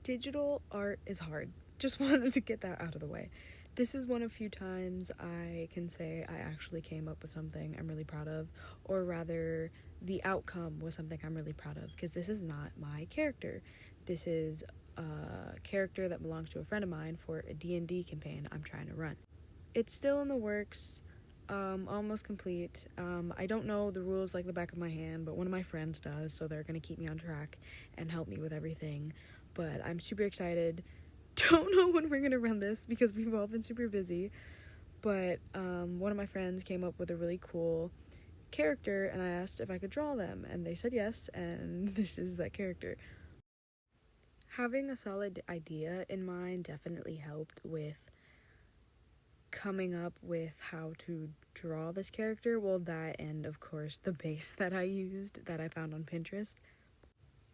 Digital art is hard. Just wanted to get that out of the way. This is one of few times I can say I actually came up with something I'm really proud of, or rather, the outcome was something I'm really proud of, because this is not my character. This is a character that belongs to a friend of mine for a D&D campaign I'm trying to run. It's still in the works, almost complete. I don't know the rules like the back of my hand, but one of my friends does, so they're going to keep me on track and help me with everything. But I'm super excited. Don't know when we're going to run this because we've all been super busy. But one of my friends came up with a really cool character, and I asked if I could draw them, and they said yes, and this is that character. Having a solid idea in mind definitely helped with coming up with how to draw this character. Well, that and of course the base that I used that I found on Pinterest.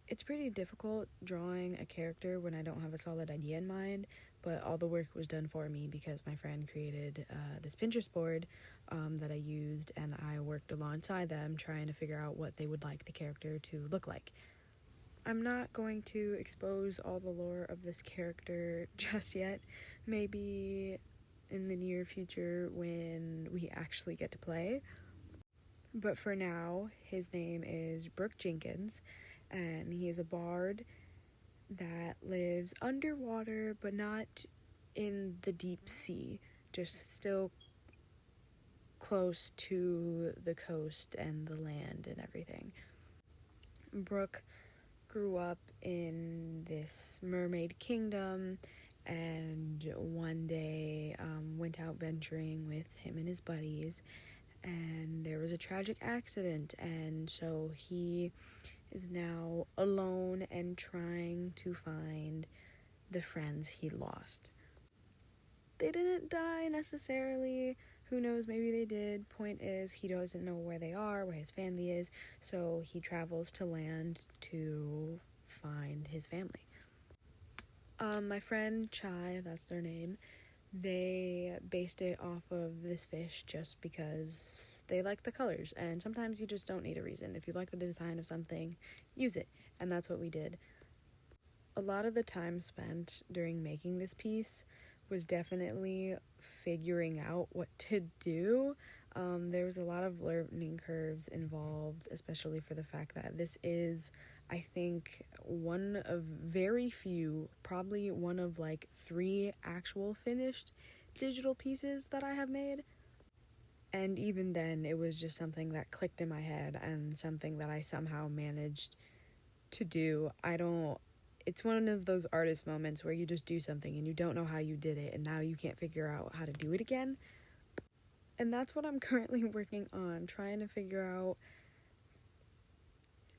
It's pretty difficult drawing a character when I don't have a solid idea in mind, but all the work was done for me because my friend created this Pinterest board that I used, and I worked alongside them trying to figure out what they would like the character to look like. I'm not going to expose all the lore of this character just yet. Maybe in the near future when we actually get to play. But for now, his name is Brooke Jenkins, and he is a bard that lives underwater, but not in the deep sea, just still close to the coast and the land and everything. Brooke grew up in this mermaid kingdom, and one day went out venturing with him and his buddies, and there was a tragic accident, and so he is now alone and trying to find the friends he lost. They didn't die necessarily. Who knows, maybe they did. Point is, he doesn't know where they are, where his family is, so he travels to land to find his family. My friend Chai, that's their name, they based it off of this fish just because they like the colors, and sometimes you just don't need a reason. If you like the design of something, use it, and that's what we did. A lot of the time spent during making this piece was definitely figuring out what to do. There was a lot of learning curves involved, especially for the fact that this is, I think, one of very few, probably one of like 3 actual finished digital pieces that I have made. And even then, it was just something that clicked in my head and something that I somehow managed to do. It's one of those artist moments where you just do something and you don't know how you did it, and now you can't figure out how to do it again. And that's what I'm currently working on, trying to figure out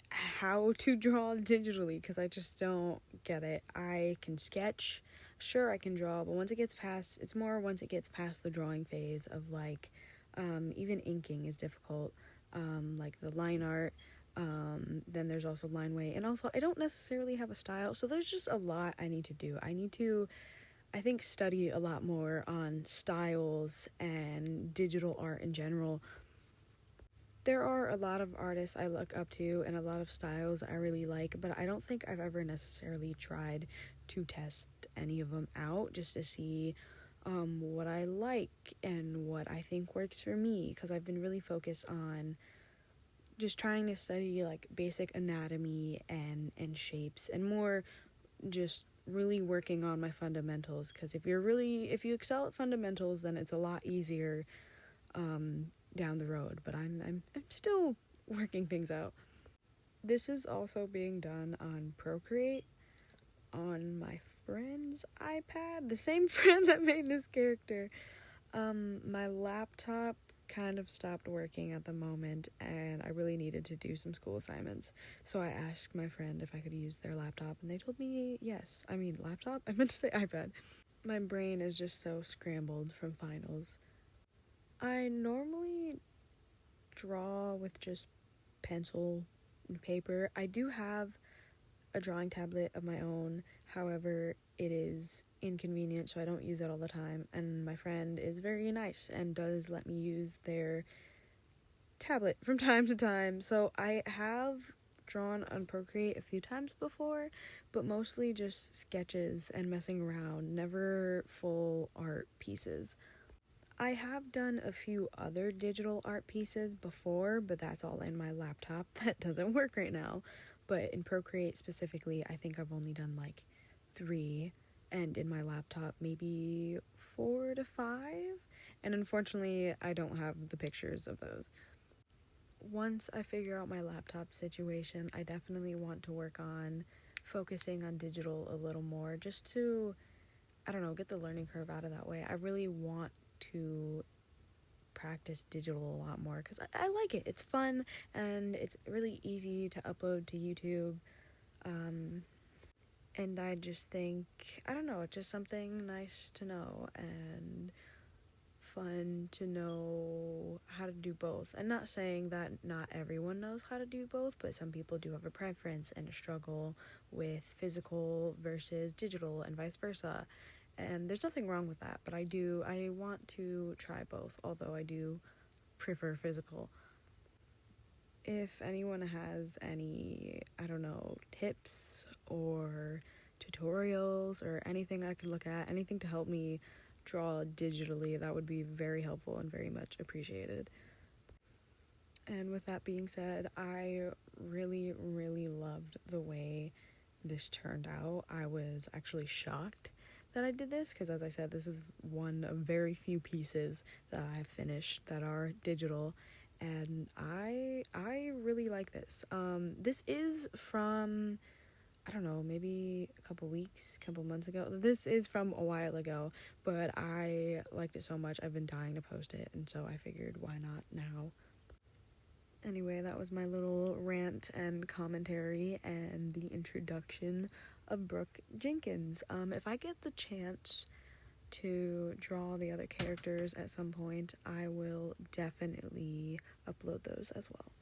how to draw digitally, because I just don't get it. I can sketch, sure I can draw, but once it gets past the drawing phase of like, even inking is difficult, like the line art. Then there's also line weight, and also I don't necessarily have a style, so there's just a lot I need to do. I need to, I think, study a lot more on styles and digital art in general. There are a lot of artists I look up to and a lot of styles I really like, but I don't think I've ever necessarily tried to test any of them out just to see what I like and what I think works for me, because I've been really focused on just trying to study like basic anatomy and shapes, and more just really working on my fundamentals, because if you excel at fundamentals, then it's a lot easier down the road. But I'm still working things out. This is also being done on Procreate on my friend's iPad, the same friend that made this character. My laptop kind of stopped working at the moment, and I really needed to do some school assignments, so I asked my friend if I could use their laptop, and they told me yes. I mean, laptop? I meant to say iPad. My brain is just so scrambled from finals. I normally draw with just pencil and paper. I do have a drawing tablet of my own, however, it is inconvenient, so I don't use it all the time, and my friend is very nice and does let me use their tablet from time to time, so I have drawn on Procreate a few times before, but mostly just sketches and messing around, never full art pieces. I have done a few other digital art pieces before, but that's all in my laptop. That doesn't work right now. But in Procreate specifically, I think I've only done like 3, and in my laptop, maybe 4 to 5. And unfortunately, I don't have the pictures of those. Once I figure out my laptop situation, I definitely want to work on focusing on digital a little more, just to, I don't know, get the learning curve out of that way. I really want to practice digital a lot more because I like it. It's fun and it's really easy to upload to YouTube. And I just think, I don't know, it's just something nice to know and fun to know how to do both. And not saying that not everyone knows how to do both, but some people do have a preference and a struggle with physical versus digital and vice versa. And there's nothing wrong with that, but I want to try both, although I do prefer physical. If anyone has any, I don't know, tips or tutorials or anything I could look at, anything to help me draw digitally, that would be very helpful and very much appreciated. And with that being said, I really, really loved the way this turned out. I was actually shocked that I did this because, as I said, this is one of very few pieces that I have finished that are digital, and I really like this. This is from, I don't know, maybe a couple months ago. This is from a while ago, but I liked it so much I've been dying to post it, and so I figured why not now. Anyway, that was my little rant and commentary and the introduction of Brooke Jenkins. If I get the chance to draw the other characters at some point, I will definitely upload those as well.